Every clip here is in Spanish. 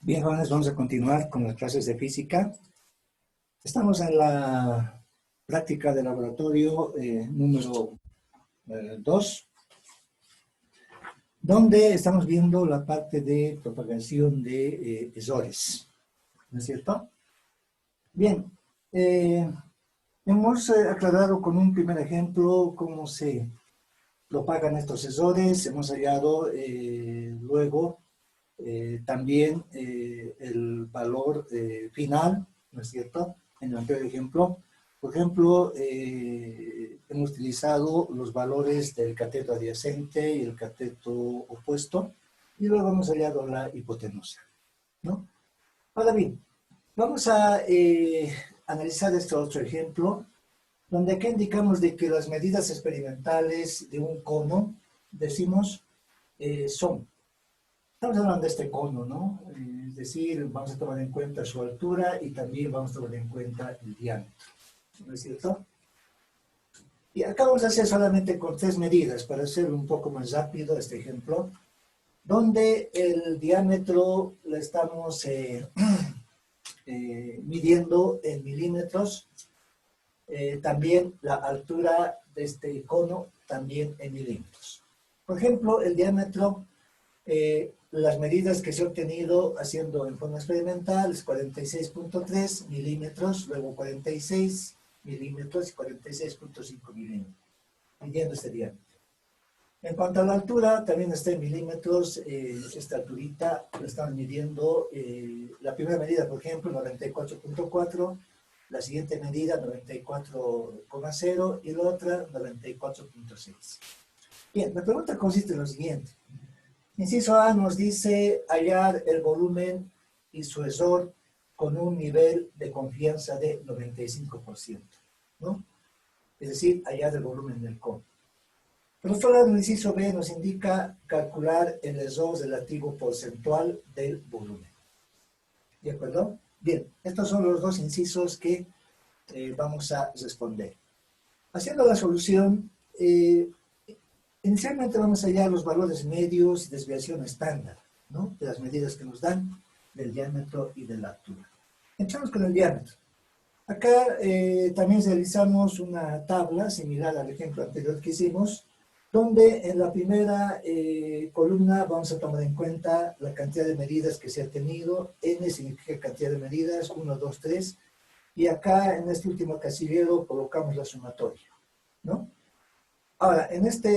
Bien, jóvenes, vamos a continuar con las clases de física. Estamos en la práctica de laboratorio número 2, donde estamos viendo la parte de propagación de ESORes, ¿no es cierto? Bien, hemos aclarado con un primer ejemplo cómo se propagan estos ESORes. Hemos hallado luego también el valor final, ¿no es cierto? En el anterior ejemplo, por ejemplo, hemos utilizado los valores del cateto adyacente y el cateto opuesto, y luego hemos hallado la hipotenusa, ¿no? Ahora bien, vamos a analizar este otro ejemplo, donde aquí indicamos de que las medidas experimentales de un cono, decimos, son. Estamos hablando de este cono, ¿no? Es decir, vamos a tomar en cuenta su altura y también vamos a tomar en cuenta el diámetro, ¿no es cierto? Y acá vamos a hacer solamente con 3 medidas para hacer un poco más rápido este ejemplo, donde el diámetro lo estamos midiendo en milímetros, también la altura de este cono también en milímetros. Por ejemplo, el diámetro, las medidas que se han obtenido haciendo en forma experimental es 46.3 milímetros, luego 46 milímetros y 46.5 milímetros, midiendo este diámetro. En cuanto a la altura, también está en milímetros. Esta alturita la estamos midiendo, la primera medida, por ejemplo, 94.4, la siguiente medida 94,0 y la otra 94.6. Bien, la pregunta consiste en lo siguiente. Inciso A nos dice hallar el volumen y su ESOR con un nivel de confianza de 95%, ¿no? Es decir, hallar el volumen del cono. Por otro lado, el inciso B nos indica calcular el ESOR relativo porcentual del volumen. ¿De acuerdo? Bien, estos son los dos incisos que vamos a responder. Haciendo la solución, inicialmente vamos a hallar los valores medios y desviación estándar, ¿no? De las medidas que nos dan del diámetro y de la altura. Empezamos con el diámetro. Acá también realizamos una tabla similar al ejemplo anterior que hicimos, donde en la primera columna vamos a tomar en cuenta la cantidad de medidas que se ha tenido. N significa cantidad de medidas, 1, 2, 3. Y acá en este último casillero colocamos la sumatoria, ¿no? Ahora, en esta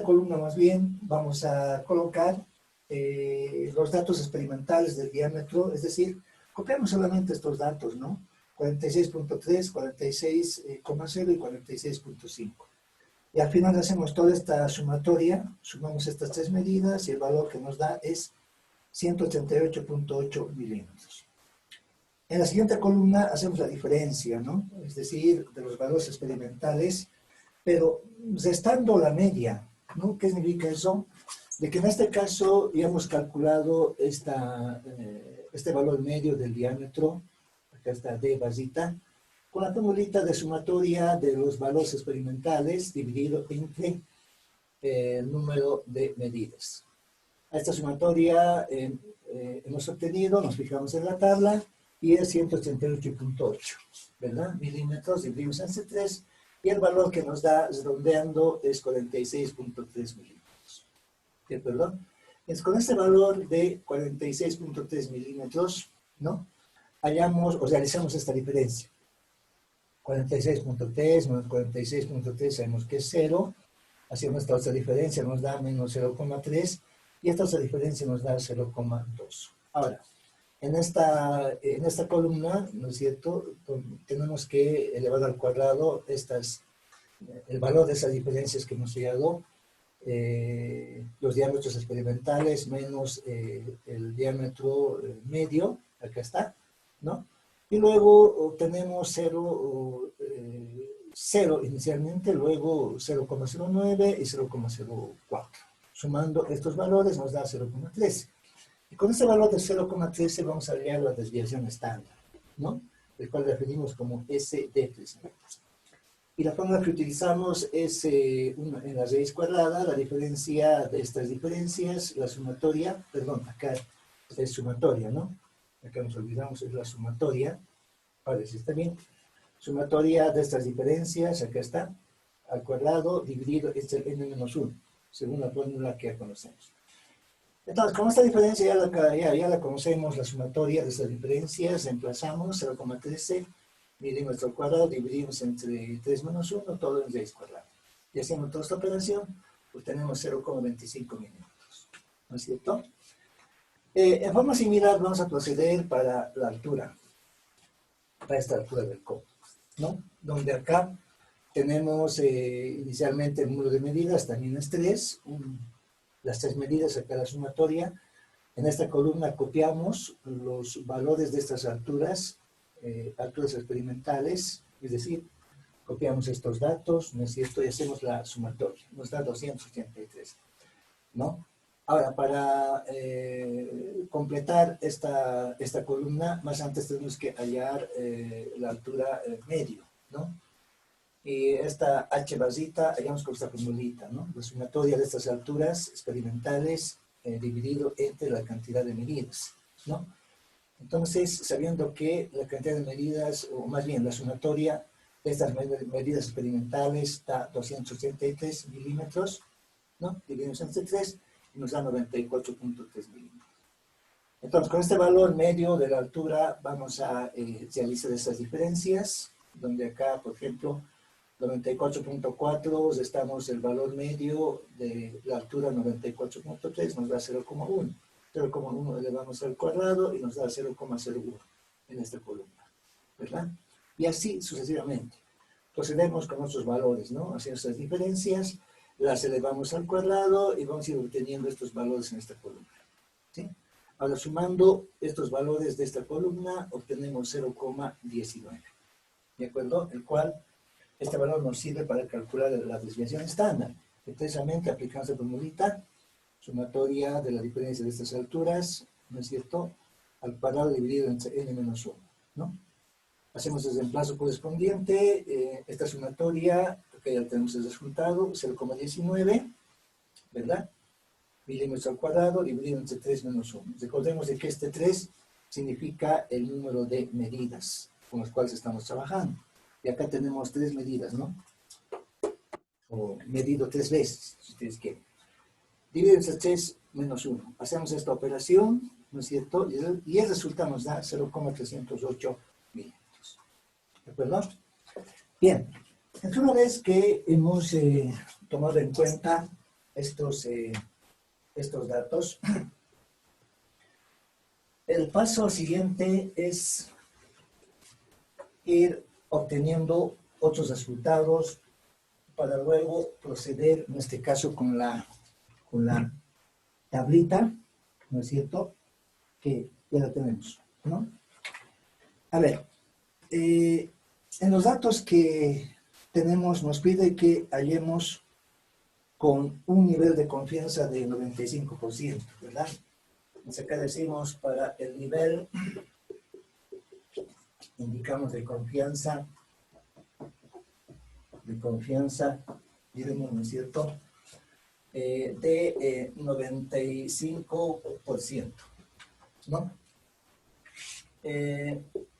columna más bien vamos a colocar los datos experimentales del diámetro, es decir, copiamos solamente estos datos, ¿no? 46.3, 46,0 y 46.5. Y al final hacemos toda esta sumatoria, sumamos estas 3 medidas y el valor que nos da es 188.8 milímetros. En la siguiente columna hacemos la diferencia, ¿no? Es decir, de los valores experimentales, pero restando la media, ¿no? ¿Qué significa eso? De que en este caso ya hemos calculado este valor medio del diámetro, acá está D basita, con la formulita de sumatoria de los valores experimentales dividido entre el número de medidas. A esta sumatoria hemos obtenido, nos fijamos en la tabla, y es 188.8, ¿verdad? Milímetros divididos entre 3, y el valor que nos da redondeando es 46.3 milímetros. ¿De acuerdo? Entonces, con este valor de 46.3 milímetros, ¿no? Hallamos o realizamos esta diferencia. 46.3 menos 46.3 sabemos que es 0. Hacemos esta otra diferencia, nos da menos 0,3, y esta otra diferencia nos da 0,2. Ahora, en esta columna, ¿no es cierto?, tenemos que elevar al cuadrado el valor de esas diferencias que hemos hallado, los diámetros experimentales menos el diámetro medio, acá está, ¿no? Y luego obtenemos 0 inicialmente, luego 0,09 y 0,04. Sumando estos valores nos da 0,13. Y con ese valor de 0,13 vamos a hallar la desviación estándar, ¿no? El cual definimos como SD3. Y la fórmula que utilizamos es en la raíz cuadrada, la diferencia de estas diferencias, la sumatoria, perdón, acá es sumatoria, ¿no? Acá nos olvidamos, es la sumatoria, ahora sí está bien. Sumatoria de estas diferencias, acá está, al cuadrado dividido es el n-1, según la fórmula que ya conocemos. Entonces, con esta diferencia ya la conocemos, la sumatoria de estas diferencias, reemplazamos 0,13 milímetros al cuadrado, dividimos entre 3 menos 1, todo en raíz cuadrada. Y haciendo toda esta operación, pues tenemos 0,25 milímetros. ¿No es cierto? En forma similar vamos a proceder para la altura, para esta altura del cono, ¿no? Donde acá tenemos inicialmente el número de medidas, también es 3, las 3 medidas, acá la sumatoria. En esta columna copiamos los valores de estas alturas, alturas experimentales, es decir, copiamos estos datos, ¿no es cierto? Y hacemos la sumatoria, nos da 283, ¿no? Ahora, para completar esta columna, más antes tenemos que hallar la altura medio, ¿no? Y esta h basita, hallamos con esta formulita, ¿no? La sumatoria de estas alturas experimentales dividido entre la cantidad de medidas, ¿no? Entonces, sabiendo que la cantidad de medidas, o más bien la sumatoria de estas medidas experimentales da 283 milímetros, ¿no? Dividimos entre 3 y nos da 94.3 milímetros. Entonces, con este valor medio de la altura vamos a realizar estas diferencias, donde acá, por ejemplo, 94.4, restamos el valor medio de la altura 94.3, nos da 0,1. 0,1 elevamos al cuadrado y nos da 0,01 en esta columna, ¿verdad? Y así sucesivamente. Procedemos con nuestros valores, ¿no? Haciendo estas diferencias, las elevamos al cuadrado y vamos a ir obteniendo estos valores en esta columna, ¿sí? Ahora, sumando estos valores de esta columna, obtenemos 0,19, ¿de acuerdo? El cual, este valor nos sirve para calcular la desviación estándar. Precisamente aplicamos la formulita, sumatoria de la diferencia de estas alturas, ¿no es cierto?, al cuadrado dividido entre n-1, ¿no? Hacemos el reemplazo correspondiente, esta sumatoria, que ya tenemos el resultado, 0,19, ¿verdad? Milímetros al cuadrado dividido entre 3 menos 1. Recordemos de que este 3 significa el número de medidas con las cuales estamos trabajando. Y acá tenemos 3 medidas, ¿no? O medido 3 veces, si ustedes quieren. Dividido entre 3 menos 1. Hacemos esta operación, ¿no es cierto? Y el resultado nos da 0,308 milímetros. ¿De acuerdo? Bien. Entonces, una vez que hemos tomado en cuenta estos datos, el paso siguiente es ir obteniendo otros resultados para luego proceder, en este caso, con la tablita, ¿no es cierto?, que ya la tenemos, ¿no? A ver, en los datos que tenemos nos pide que hallemos con un nivel de confianza de 95%, ¿verdad? Entonces acá decimos para el nivel, indicamos de confianza, diremos, ¿no es cierto?, de 95%, ¿no?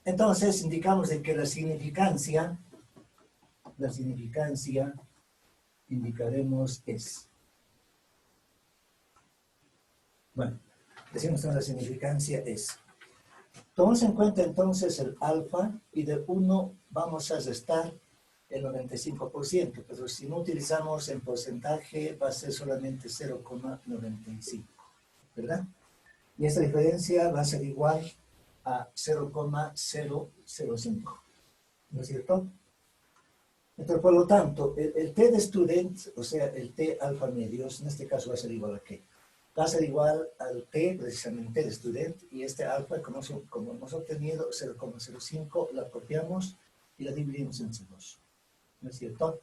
Entonces indicamos de que la significancia indicaremos es, bueno, decimos que la significancia es, tomamos en cuenta entonces el alfa y de 1 vamos a restar el 95%, pero si no utilizamos en porcentaje va a ser solamente 0,95, ¿verdad? Y esta diferencia va a ser igual a 0,005, ¿no es cierto? Entonces, por lo tanto, el T de student, o sea, el T alfa medios, en este caso va a ser igual a ¿qué? Va a ser igual al T, precisamente, de student, y este alfa, como hemos obtenido 0,05, la copiamos y la dividimos entre 2, ¿no es cierto?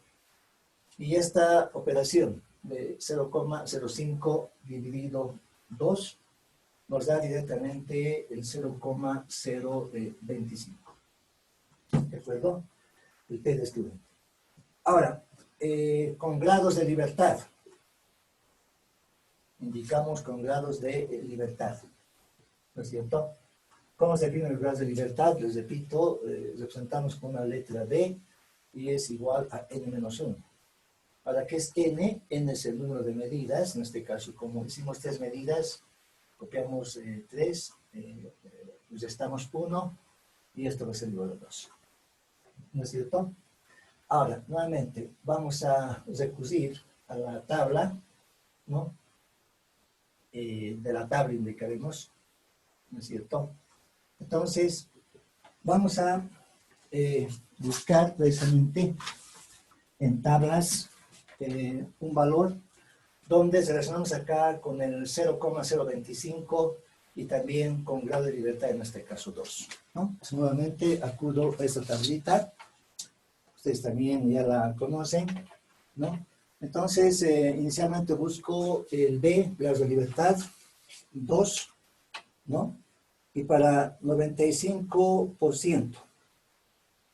Y esta operación de 0,05 dividido 2 nos da directamente el 0,025. ¿De acuerdo? El T de student. Ahora, con grados de libertad. Indicamos con grados de libertad. ¿No es cierto? ¿Cómo se definen los grados de libertad? Les repito, representamos con una letra B y es igual a n-1. Ahora, ¿qué es n? N es el número de medidas. En este caso, como hicimos 3 medidas, copiamos 3, restamos 1 y esto va a ser igual a 2. ¿No es cierto? Ahora, nuevamente, vamos a recurrir a la tabla, ¿no? De la tabla indicaremos, ¿no es cierto? Entonces, vamos a buscar precisamente en tablas un valor donde relacionamos acá con el 0,025 y también con grado de libertad, en este caso 2, ¿no? Entonces, nuevamente acudo a esta tablita, ustedes también ya la conocen, ¿no? Entonces, inicialmente busco el B, grado de libertad, 2, ¿no? Y para 95%,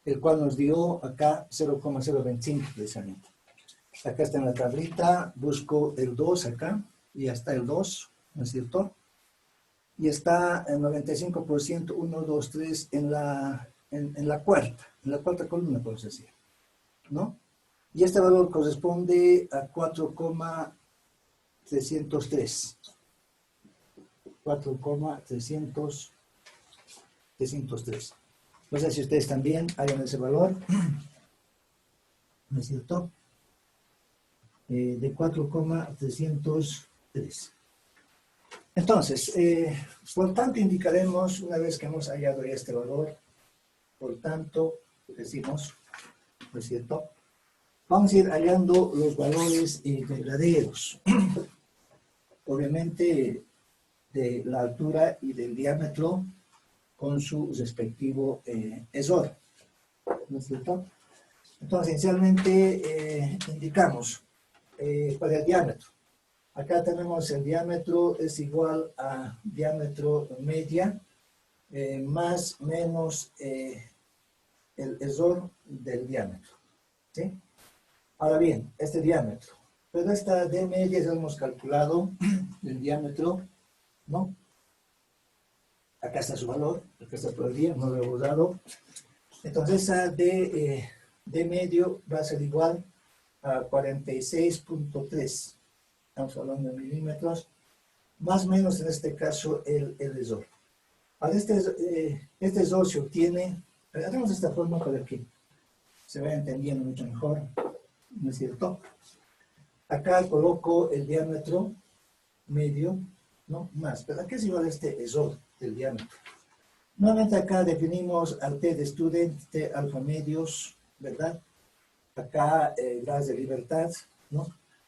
el cual nos dio acá 0,025 precisamente. Acá está en la tablita, busco el 2 acá, y ya está el 2, ¿no es cierto? Y está el 95%, 1, 2, 3, en la cuarta columna, podemos decir, ¿no? Y este valor corresponde a 4,303. 4,303. No sé si ustedes también hayan ese valor, ¿no es cierto? De 4,303. Entonces, por tanto, indicaremos, una vez que hemos hallado este valor, por tanto, decimos, ¿no es cierto? Vamos a ir hallando los valores verdaderos. Obviamente, de la altura y del diámetro con su respectivo ESOR, ¿no es cierto? Entonces, inicialmente indicamos para el diámetro. Acá tenemos el diámetro es igual a diámetro media más menos el ESOR del diámetro, ¿sí? Ahora bien, este diámetro, pero esta D media ya hemos calculado el diámetro, ¿no? Acá está su valor, acá está todavía, no lo hemos dado. Entonces esa D medio va a ser igual a 46.3. Estamos hablando de milímetros. Más o menos en este caso el ESOR. Ahora este ESOR se obtiene, hagamos de esta forma para que se vaya entendiendo mucho mejor, ¿no es cierto? Acá coloco el diámetro medio, ¿no? Más, pero aquí es igual a este ESOR del diámetro. Nuevamente acá definimos al T de student, T alfa medios, ¿verdad? Acá grados de libertad, ¿no?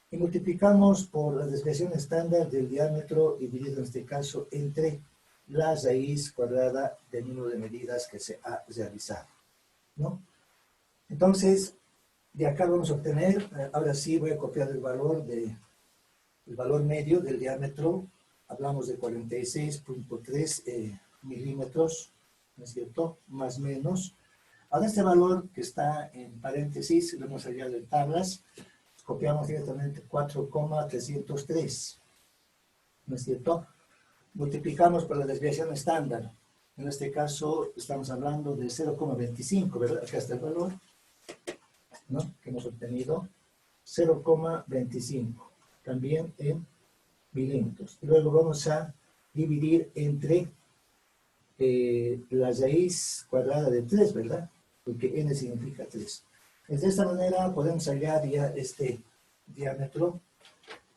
Y multiplicamos por la desviación estándar del diámetro dividido en este caso entre la raíz cuadrada del número de medidas que se ha realizado, ¿no? Entonces, de acá vamos a obtener, ahora sí voy a copiar el valor medio del diámetro, hablamos de 46.3 milímetros, ¿no es cierto? Más o menos. Ahora este valor que está en paréntesis, lo hemos hallado en tablas, copiamos directamente 4,303, ¿no es cierto? Multiplicamos por la desviación estándar. En este caso estamos hablando de 0,25, ¿verdad? Acá está el valor, ¿no? Que hemos obtenido, 0,25, también en milímetros. Y luego vamos a dividir entre la raíz cuadrada de 3, ¿verdad? Porque n significa 3. De esta manera podemos hallar ya este diámetro,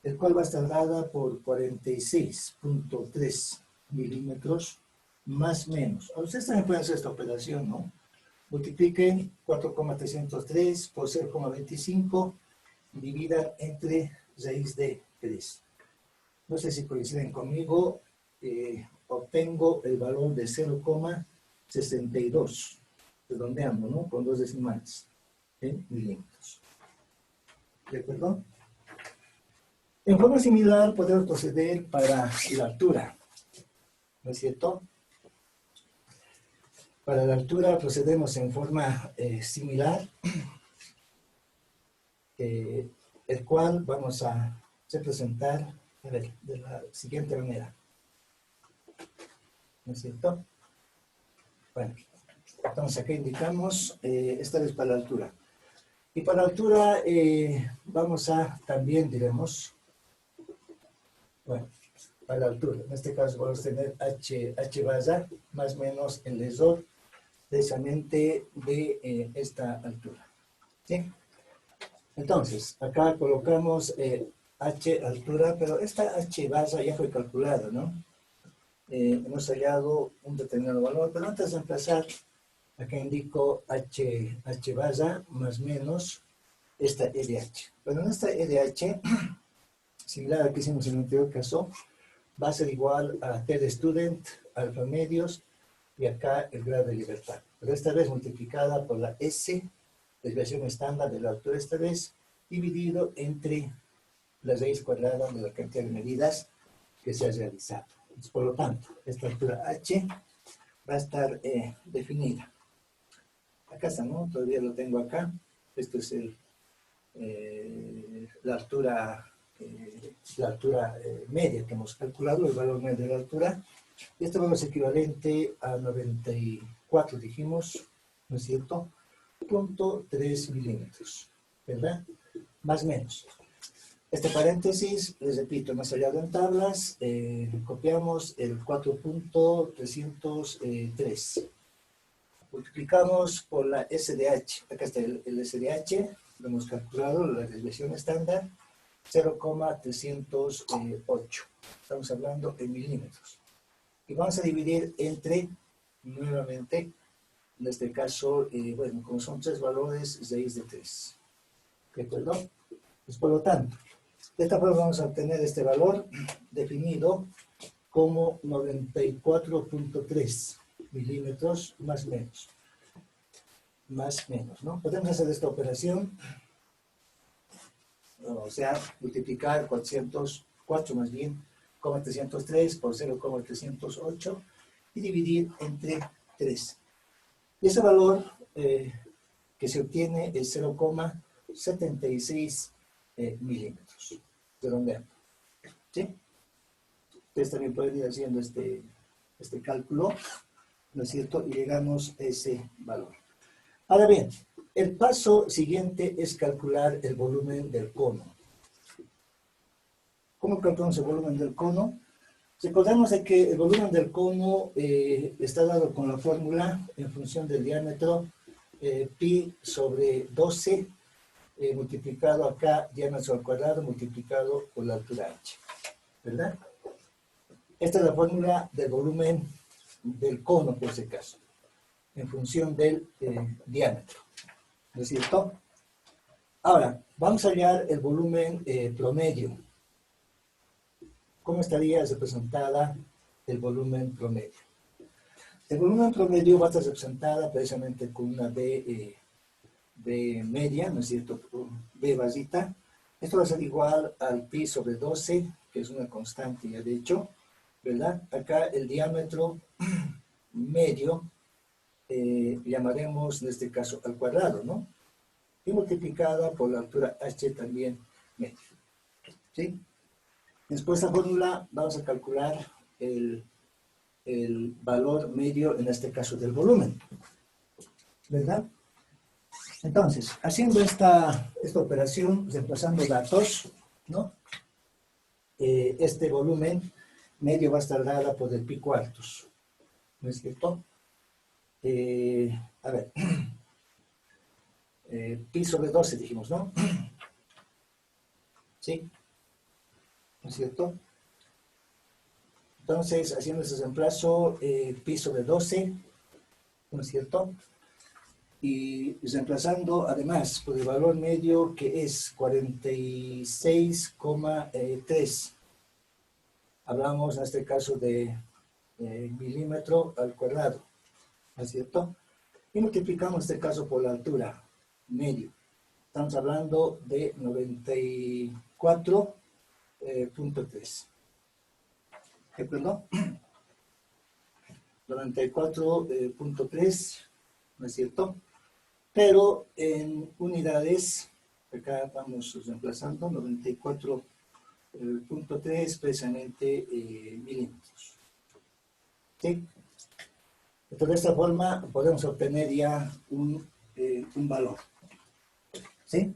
el cual va a estar dada por 46.3 milímetros más menos. Ahora ustedes también pueden hacer esta operación, ¿no? Multipliquen 4,303 por 0,25 y dividan entre raíz de 3. No sé si coinciden conmigo, obtengo el valor de 0,62, redondeando, ¿no? Con 2 decimales en milímetros. ¿De acuerdo? En forma similar podemos proceder para la altura, ¿no es cierto? Para la altura procedemos en forma similar. el cual vamos a representar, a ver, de la siguiente manera. ¿No es cierto? Bueno, entonces acá indicamos, esta vez para la altura. Y para la altura vamos a, también diremos, bueno, para la altura, en este caso vamos a tener h basa más o menos el lesor precisamente de esta altura. ¿Sí? Entonces, acá colocamos h altura, pero esta h basa ya fue calculada, ¿no? Hemos hallado un determinado valor, pero antes de empezar, acá indico h basa más menos esta EDH. Bueno, en esta EDH, similar a lo que hicimos en el anterior caso, va a ser igual a T de student, alfa medios, y acá el grado de libertad. Pero esta vez multiplicada por la S, desviación estándar de la altura esta vez, dividido entre la raíz cuadrada de la cantidad de medidas que se ha realizado. Por lo tanto, esta altura H va a estar definida. Acá está, ¿no? Todavía lo tengo acá. Esto es la altura media que hemos calculado, el valor medio de la altura. Y este valor es equivalente a 94, dijimos, ¿no es cierto? 0.3 milímetros, ¿verdad? Más o menos. Este paréntesis, les repito, hemos hallado en tablas, copiamos el 4.303. Multiplicamos por la SDH. Acá está el SDH, lo hemos calculado, la desviación estándar, 0,308. Estamos hablando en milímetros. Y vamos a dividir entre, nuevamente, en este caso, bueno, como son tres valores, raíz de 3. ¿De acuerdo? Pues por lo tanto, de esta forma vamos a obtener este valor definido como 94.3 milímetros más menos. Más menos, ¿no? Podemos hacer esta operación, o sea, multiplicar 404 más bien, 303 por 0,308 y dividir entre 3. Y ese valor que se obtiene es 0,76 milímetros, redondeando. ¿Sí? Ustedes también pueden ir haciendo este cálculo, ¿no es cierto? Y llegamos a ese valor. Ahora bien, el paso siguiente es calcular el volumen del cono. ¿Cómo calculamos el volumen del cono? Recordemos de que el volumen del cono está dado con la fórmula en función del diámetro pi sobre 12 multiplicado acá, diámetro al cuadrado multiplicado por la altura h, ¿verdad? Esta es la fórmula del volumen del cono, por ese caso, en función del diámetro, ¿no es cierto? Ahora, vamos a hallar el volumen promedio. ¿Cómo estaría representada el volumen promedio? El volumen promedio va a estar representada precisamente con una B media, ¿no es cierto? B basita. Esto va a ser igual al pi sobre 12, que es una constante ya de hecho, ¿verdad? Acá el diámetro medio llamaremos en este caso al cuadrado, ¿no? Y multiplicada por la altura h también medio. ¿Sí? Después de esta fórmula vamos a calcular el valor medio, en este caso del volumen, ¿verdad? Entonces, haciendo esta operación, reemplazando datos, ¿no? Este volumen medio va a estar dada por el pi cuartos, ¿no es cierto? A ver, pi sobre 12 dijimos, ¿no? ¿Sí? ¿No es cierto? Entonces, haciendo ese reemplazo, pi sobre 12, ¿no es cierto? Y reemplazando además por el valor medio que es 46,3. Hablamos en este caso de milímetro al cuadrado, ¿no es cierto? Y multiplicamos este caso por la altura, medio. Estamos hablando de 94.3. ¿Qué, perdón? 94.3, ¿no es cierto? Pero en unidades Acá vamos reemplazando 94.3 precisamente milímetros. ¿Sí? Entonces, de esta forma podemos obtener ya un valor. ¿Sí?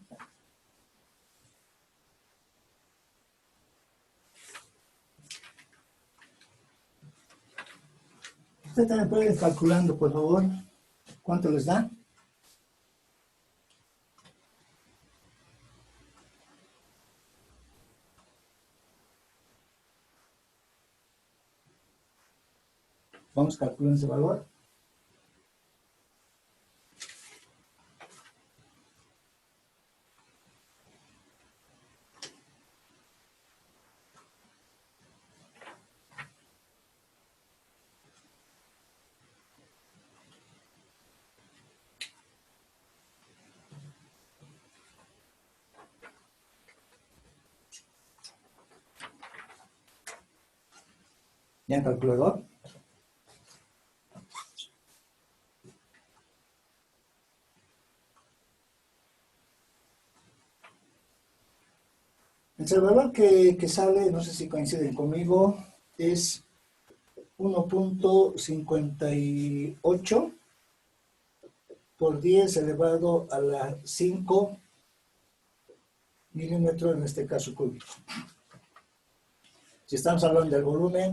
Ustedes también pueden ir calculando, por favor, cuánto les da. Vamos calculando ese valor. ¿Ya en calculador? El valor que sale, no sé si coinciden conmigo, es 1.58 por 10 elevado a la 5 milímetros, en este caso cúbico. Si estamos hablando del volumen,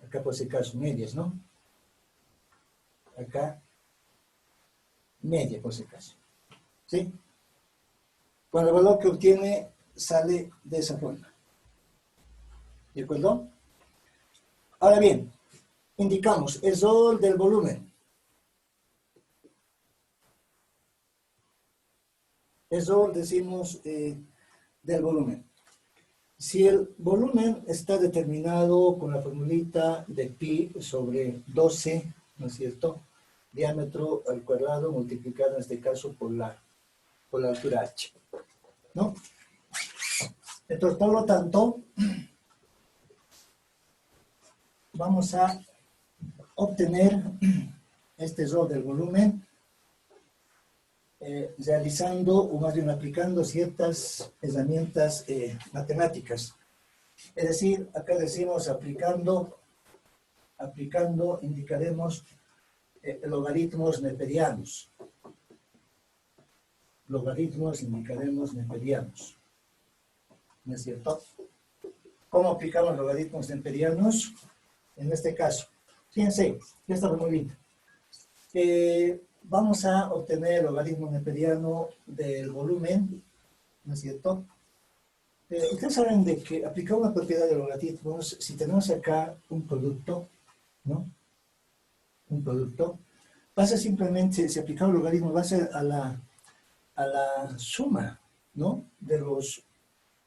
acá por si acaso medias, ¿no? Acá, media por si acaso. ¿Sí? Bueno, el valor que obtiene sale de esa forma. ¿De acuerdo? Ahora bien, indicamos el rol del volumen. El rol, decimos, del volumen. Si el volumen está determinado con la formulita de pi sobre 12, ¿no es cierto? Diámetro al cuadrado multiplicado en este caso por la altura h, ¿no? Entonces, por lo tanto, vamos a obtener este rol del volumen realizando, o más bien aplicando ciertas herramientas matemáticas. Es decir, acá decimos aplicando, indicaremos logaritmos neperianos. Logaritmos indicaremos neperianos. ¿No es cierto? ¿Cómo aplicamos logaritmos neperianos? En este caso, fíjense, ya está muy bien. Vamos a obtener el logaritmo neperiano del volumen, ¿no es cierto? Ustedes saben de que aplicar una propiedad de logaritmos, si tenemos acá un producto, ¿no? Un producto, pasa simplemente, si aplicamos el logaritmo, va a ser a la suma, ¿no? De los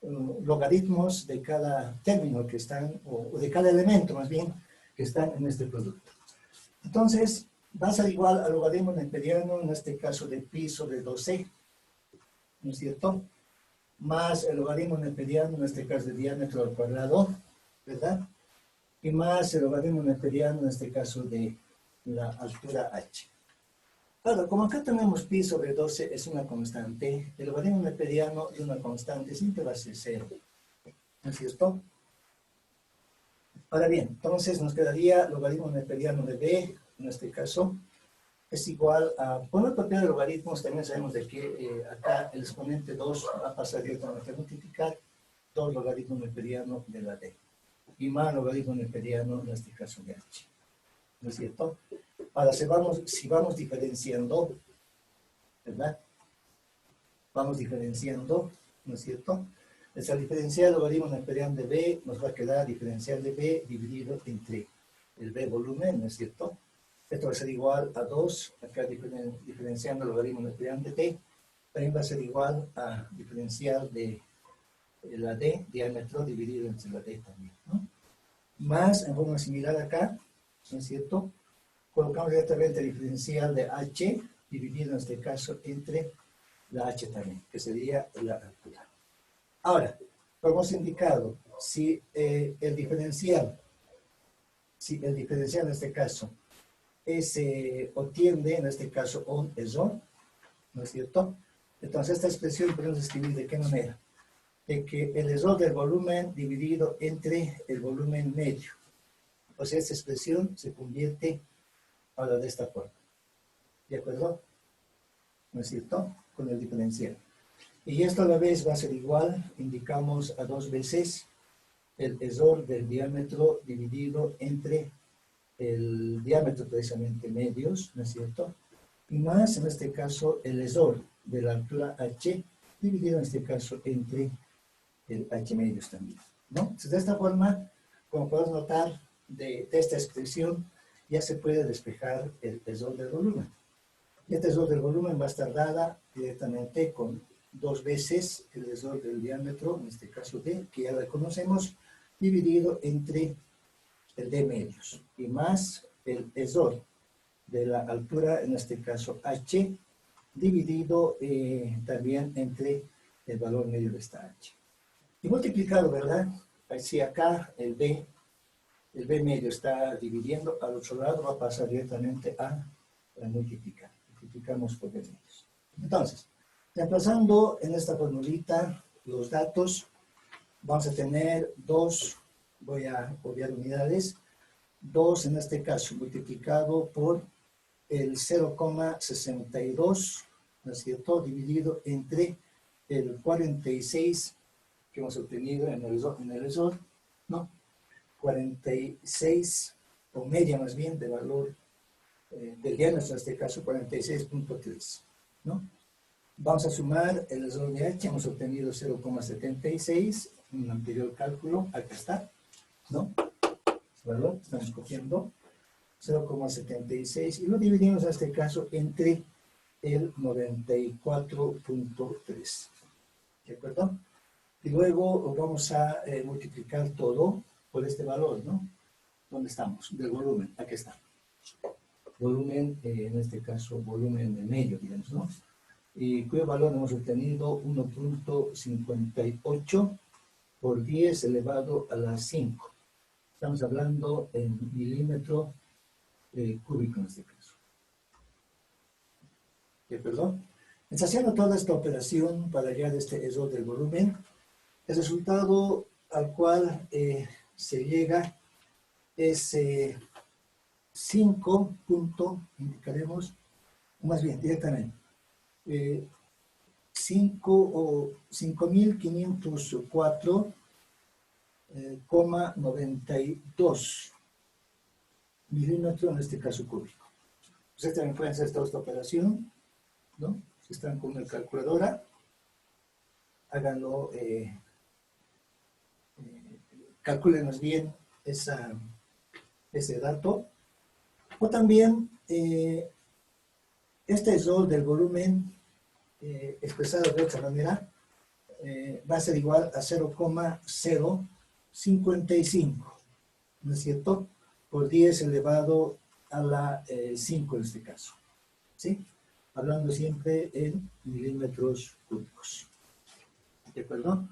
logaritmos de cada término que están, o de cada elemento más bien, que están en este producto. Entonces, va a ser igual al logaritmo neperiano, en este caso de pi sobre 2c, ¿no es cierto? Más el logaritmo neperiano, en este caso de diámetro al cuadrado, ¿verdad? Y más el logaritmo neperiano, en este caso de la altura h. Ahora, como acá tenemos pi sobre 12 es una constante, el logaritmo neperiano de una constante siempre va a ser 0, ¿no es cierto? Ahora bien, entonces nos quedaría logaritmo neperiano de b, en este caso, es igual a, por la propiedad de logaritmos, también sabemos de que acá el exponente 2 va a pasar directamente a multiplicar 2 logaritmos neperiano de la d, y más logaritmo neperiano, en este caso de h, ¿no es cierto? Ahora, si vamos diferenciando, ¿verdad? Vamos diferenciando, ¿no es cierto? Al diferenciar el logaritmo neperiano de b, nos va a quedar diferencial de b dividido entre el b volumen, ¿no es cierto? Esto va a ser igual a 2, acá diferenciando el logaritmo neperiano de t, también va a ser igual a diferencial de la d, diámetro, dividido entre la d también, ¿no? Más, en forma similar acá, ¿no es cierto? Colocamos directamente el diferencial de h, dividido en este caso entre la h también, que sería la altura. Ahora, como hemos indicado, si el diferencial en este caso obtiene, en este caso, un error, ¿no es cierto? Entonces, esta expresión podemos escribir de qué manera. De que el error del volumen dividido entre el volumen medio. O sea, esta expresión se convierte ahora de esta forma. ¿De acuerdo? ¿No es cierto? Con el diferencial. Y esto a la vez va a ser igual, indicamos a 2 veces el error del diámetro dividido entre el diámetro precisamente medios, ¿no es cierto? Y más, en este caso, el error de la altura h, dividido en este caso entre el h medios también, ¿no? Entonces, de esta forma, como podemos notar, de esta expresión ya se puede despejar el error del volumen. Y este error del volumen va a estar dada directamente con 2 veces el error del diámetro, en este caso d, que ya la conocemos, dividido entre el d medios, y más el error de la altura, en este caso h, dividido también entre el valor medio de esta h. Y multiplicado, ¿verdad? Si acá el b medio está dividiendo, al otro lado va a pasar directamente a multiplicar. Multiplicamos por b medios. Entonces, reemplazando en esta formulita los datos, vamos a tener 2, voy a obviar unidades, 2 en este caso multiplicado por el 0,62, ¿no es cierto?, dividido entre el 46 que hemos obtenido en el error, ¿no? 46, o media más bien, de valor del diámetro, en este caso 46.3, ¿no? Vamos a sumar el error de h, hemos obtenido 0,76, en un anterior cálculo, acá está, ¿no? Valor, estamos cogiendo 0,76 y lo dividimos en este caso entre el 94.3, ¿de acuerdo? Y luego vamos a multiplicar todo por este valor, ¿no? ¿Dónde estamos? Del volumen, aquí está. Volumen, en este caso, volumen de medio, digamos, ¿no? Y cuyo valor hemos obtenido 1.58 por 10 elevado a la 5. Estamos hablando en milímetro cúbico en este caso. ¿De acuerdo? Entonces, haciendo toda esta operación para hallar este error del volumen, el resultado al cual se llega es 5 punto, indicaremos, más bien directamente, 5.504,92 milímetros en este caso cúbico. Ustedes también pueden hacer esta operación, ¿no? Si están con una calculadora, háganlo, calcúlenos bien ese dato. O también este error del volumen expresado de otra manera va a ser igual a 0,055, ¿no es cierto?, por 10 elevado a la 5 en este caso, ¿sí? Hablando siempre en milímetros cúbicos, ¿de acuerdo?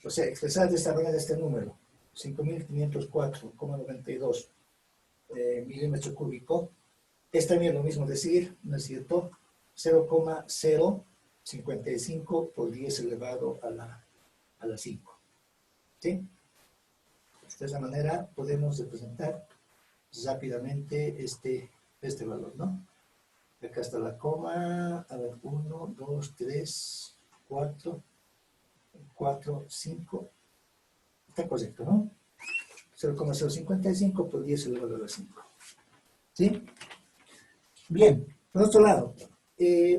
O sea, expresar de esta manera este número, 5.504,92 milímetros cúbicos, es también lo mismo decir, ¿no es cierto?, 0,055 por 10 elevado a la 5, ¿sí? De esa manera podemos representar rápidamente este valor, ¿no? Acá está la coma, a ver, 1, 2, 3, 4, 5, está correcto, ¿no? 0,055 por 10 elevado a la 5, ¿sí? Bien, por otro lado,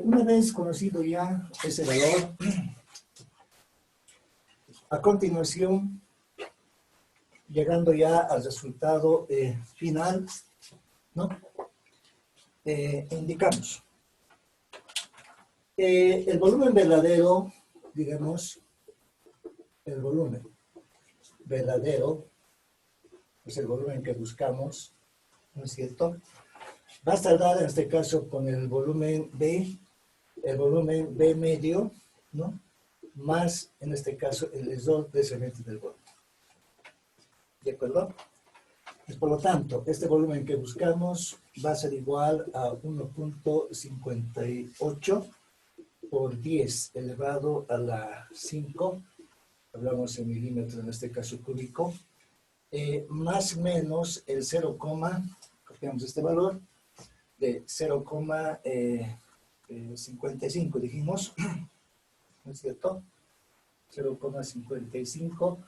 una vez conocido ya ese valor, a continuación, llegando ya al resultado final, ¿no? Indicamos el volumen verdadero, digamos, el volumen verdadero, es el volumen que buscamos, ¿no es cierto?, va a estar dado en este caso con el volumen B medio, ¿no?, más en este caso el error precisamente del volumen. ¿De acuerdo? Pues, por lo tanto, este volumen que buscamos va a ser igual a 1.58 por 10 elevado a la 5, hablamos en milímetros en este caso cúbico, más menos el 0, copiamos este valor, de 0,55 dijimos, ¿no es cierto? 0,55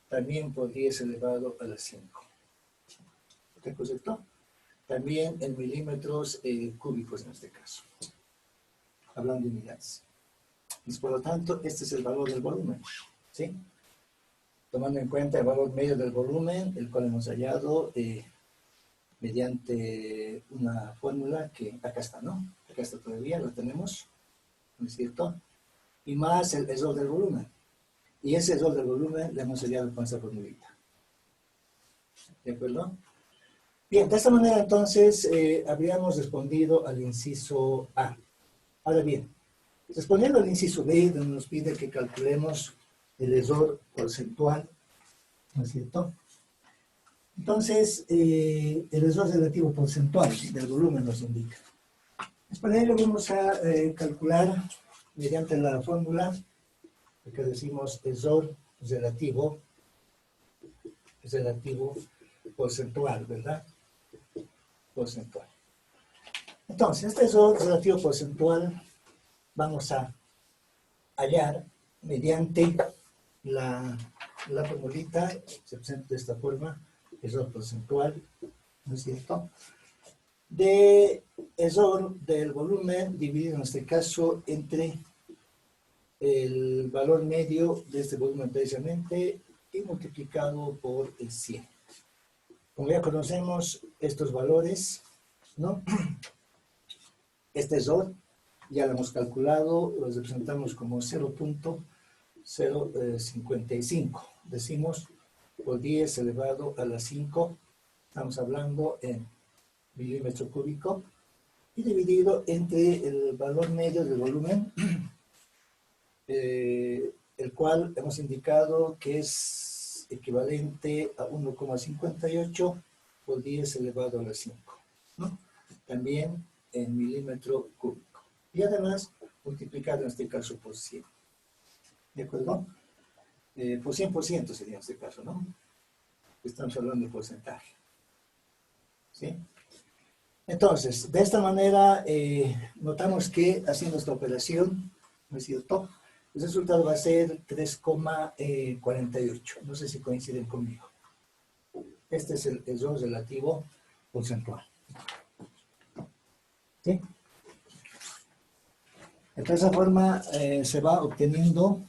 también por 10 elevado a la 5. ¿Está correcto? También en milímetros cúbicos en este caso, hablando de unidades. Y por lo tanto, este es el valor del volumen, ¿sí? Tomando en cuenta el valor medio del volumen, el cual hemos hallado mediante una fórmula que acá está, ¿no? Acá está todavía, lo tenemos, ¿no es cierto? Y más el error del volumen. Y ese error del volumen le hemos hallado con esa formulita. ¿De acuerdo? Bien, de esta manera entonces habríamos respondido al inciso A. Ahora bien, respondiendo al inciso B, donde nos pide que calculemos el error porcentual, ¿no es cierto? Entonces, el error relativo porcentual del volumen nos indica. Para ello vamos a calcular mediante la fórmula que decimos error relativo porcentual, ¿verdad? Porcentual. Entonces, este error relativo porcentual vamos a hallar mediante la formulita, se presenta de esta forma, error porcentual, ¿no es cierto? De error del volumen dividido en este caso entre el valor medio de este volumen precisamente y multiplicado por el 100. Como ya conocemos estos valores, ¿no? Este error ya lo hemos calculado, lo representamos como 0.055. Decimos por 10 elevado a la 5, estamos hablando en milímetro cúbico, y dividido entre el valor medio del volumen, el cual hemos indicado que es equivalente a 1,58 por 10 elevado a la 5, ¿no? También en milímetro cúbico. Y además multiplicado en este caso por 100. ¿De acuerdo? Por 100% sería en este caso, ¿no? Estamos hablando de porcentaje. ¿Sí? Entonces, de esta manera, notamos que haciendo esta operación, ¿no es cierto? El resultado va a ser 3,48. No sé si coinciden conmigo. Este es el error relativo porcentual. ¿Sí? De esa forma se va obteniendo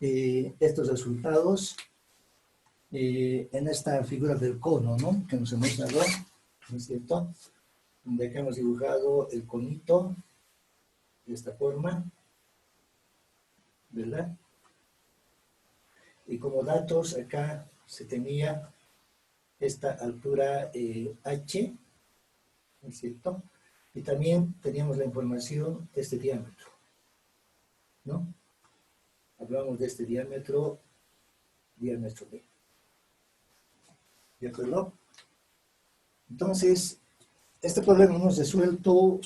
estos resultados en esta figura del cono, ¿no? Que nos hemos dado, ¿no es cierto? Donde acá hemos dibujado el conito de esta forma, ¿verdad? Y como datos acá se tenía esta altura H, ¿no es cierto? Y también teníamos la información de este diámetro, ¿no? Hablamos de este diámetro B. ¿De acuerdo? Entonces, este problema hemos resuelto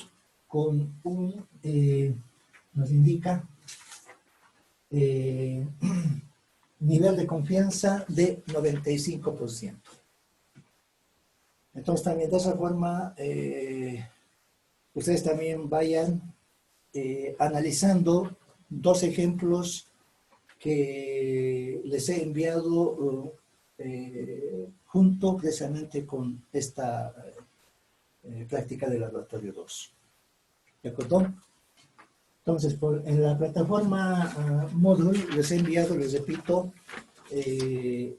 con un, nos indica nivel de confianza de 95%. Entonces también de esa forma, ustedes también vayan analizando dos ejemplos que les he enviado junto precisamente con esta práctica de laboratorio 2. ¿De acuerdo? Entonces, en la plataforma Moodle les he enviado, les repito,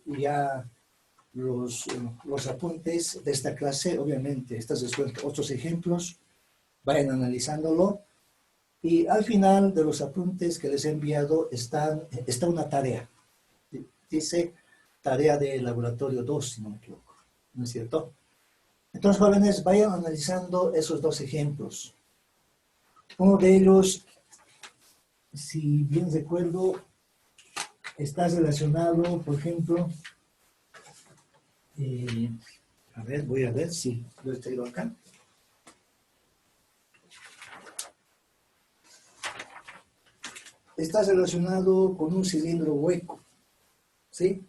ya los apuntes de esta clase. Obviamente, estas resueltas otros ejemplos, vayan analizándolo. Y al final de los apuntes que les he enviado está una tarea. Dice tarea de laboratorio 2, si no me equivoco. ¿No es cierto? Entonces, jóvenes, vayan analizando esos dos ejemplos. Uno de ellos, si bien recuerdo, está relacionado, por ejemplo, a ver, voy a ver si lo he traído acá. está relacionado con un cilindro hueco, ¿sí?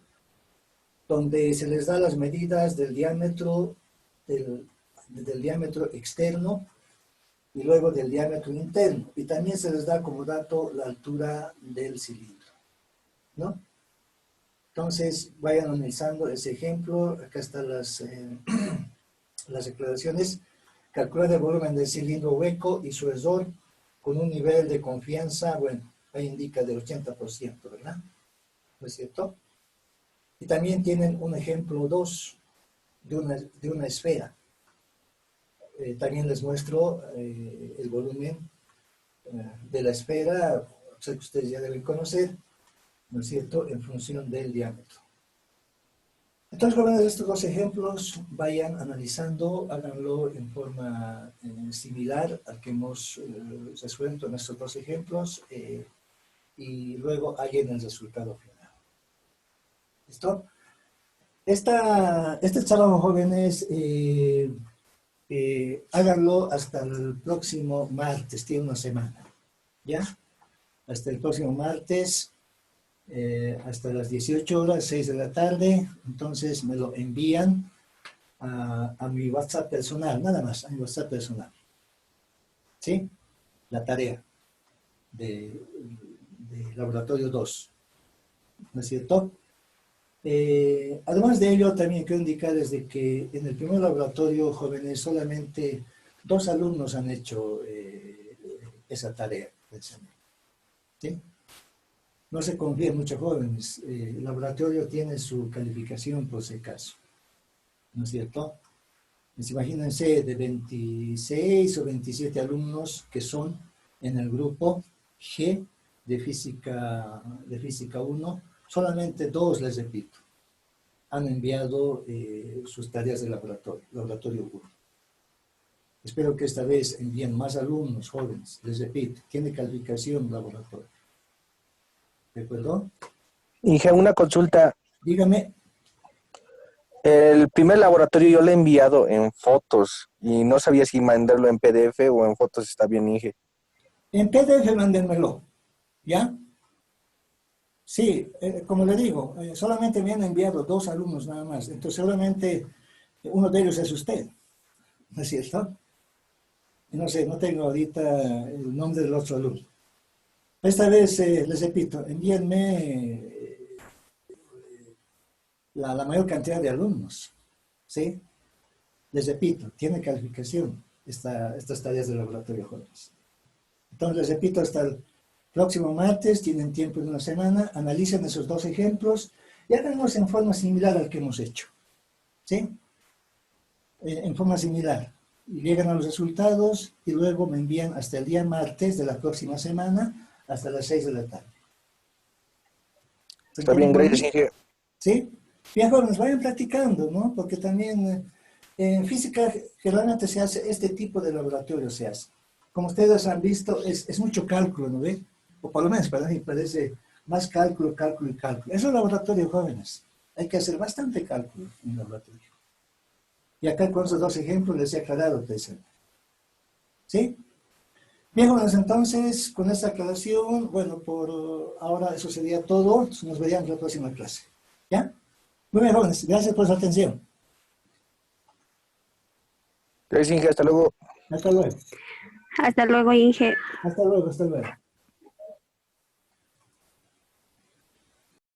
Donde se les da las medidas del diámetro, del diámetro externo y luego del diámetro interno. Y también se les da como dato la altura del cilindro, ¿no? Entonces, vayan analizando ese ejemplo. Acá están las declaraciones. Calcular el volumen del cilindro hueco y su grosor con un nivel de confianza, bueno, ahí indica del 80%, ¿verdad? ¿No es cierto? Y también tienen un ejemplo 2 de una esfera. También les muestro el volumen de la esfera, o sea, que ustedes ya deben conocer, ¿no es cierto?, en función del diámetro. Entonces, jóvenes, estos dos ejemplos vayan analizando, háganlo en forma similar al que hemos resuelto en estos dos ejemplos y luego hallen el resultado final. ¿Listo? Este trabajo, jóvenes, háganlo hasta el próximo martes, tiene una semana, ¿ya? Hasta el próximo martes. Hasta las 18 horas, 6 de la tarde, entonces me lo envían a mi WhatsApp personal, nada más, a mi WhatsApp personal. ¿Sí? La tarea de laboratorio 2, ¿no es cierto? Además de ello, también quiero indicarles de que en el primer laboratorio, jóvenes, solamente 2 alumnos han hecho esa tarea. ¿Sí? No se confíen mucho, jóvenes. El laboratorio tiene su calificación por si acaso. ¿No es cierto? Pues imagínense de 26 o 27 alumnos que son en el grupo G de física 1, solamente 2, les repito, han enviado sus tareas de laboratorio 1. Espero que esta vez envíen más alumnos jóvenes, les repito, tiene calificación laboratorio. ¿De acuerdo? Inge, una consulta. Dígame. El primer laboratorio yo lo he enviado en fotos y no sabía si mandarlo en PDF o en fotos. Está bien, Inge. En PDF mándenmelo, ¿ya? Sí, como le digo, solamente me han enviado 2 alumnos nada más, entonces seguramente uno de ellos es usted, ¿no es cierto? No sé, no tengo ahorita el nombre del otro alumno. Esta vez, les repito, envíenme la mayor cantidad de alumnos, ¿sí? Les repito, tiene calificación estas tareas de laboratorio jóvenes. Entonces, les repito, hasta el próximo martes, tienen tiempo en una semana, analicen esos 2 ejemplos y háganlos en forma similar al que hemos hecho, ¿sí? En forma similar. Y llegan a los resultados y luego me envían hasta el día martes de la próxima semana, hasta las 6 de la tarde. Está bien, gracias, Inge. ¿Sí? Bien, jóvenes, vayan practicando, ¿no? Porque también en física generalmente se hace este tipo de laboratorio, se hace. Como ustedes han visto, es mucho cálculo, ¿no ve? O por lo menos para mí parece más cálculo, cálculo y cálculo. Eso es laboratorio, jóvenes. Hay que hacer bastante cálculo en el laboratorio. Y acá con esos 2 ejemplos les he aclarado, ¿sí? Bien, jóvenes, entonces, con esta aclaración, bueno, por ahora eso sería todo. Nos veríamos en la próxima clase. ¿Ya? Muy bien, jóvenes, gracias por su atención. Gracias, Inge, hasta luego. Hasta luego. Hasta luego, Inge. Hasta luego, hasta luego.